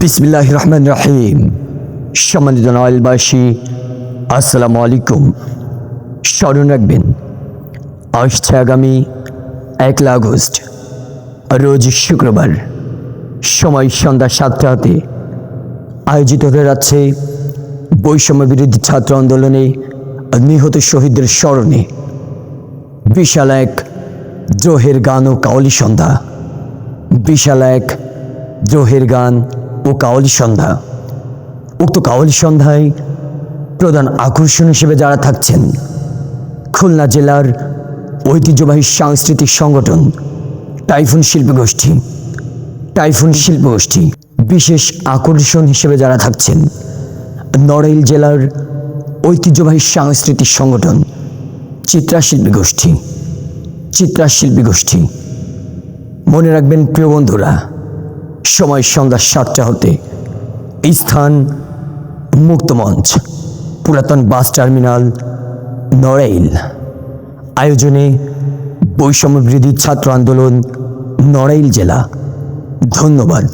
বিসমিল্লাহির রহমানির রহিম। সম্মানিত নওয়াইলবাসী, আসসালামু আলাইকুম। স্মরণ রাখবেন, আসছে আগামী 1 আগস্ট রোজ শুক্রবার, সময় সন্ধ্যা 7টা হতে আয়োজিত হতে যাচ্ছে বৈষম্য বিরোধী ছাত্র আন্দোলনে নিহত শহীদদের স্মরণে বিশাল এক জোহের গান ও কাওয়ালি সন্ধ্যা। বিশাল এক জোহের গান ও কাওয়ালি সন্ধ্যা। উক্ত কাওয়ালি সন্ধ্যায় প্রধান আকর্ষণ হিসেবে যারা থাকছেন, খুলনা জেলার ঐতিহ্যবাহী সাংস্কৃতিক সংগঠন টাইফুন শিল্পগোষ্ঠী। বিশেষ আকর্ষণ হিসেবে যারা থাকছেন, নড়াইল জেলার ঐতিহ্যবাহী সাংস্কৃতিক সংগঠন চিত্রা শিল্পী গোষ্ঠী। মনে রাখবেন প্রিয় বন্ধুরা, সময় সন্ধ্যা 7টা হতে, স্থান মুক্তমঞ্চ, পুরাতন বাস টার্মিনাল, নড়াইল। আয়োজনে বৈষম্য বিরোধী ছাত্র আন্দোলন নড়াইল জেলা। ধন্যবাদ।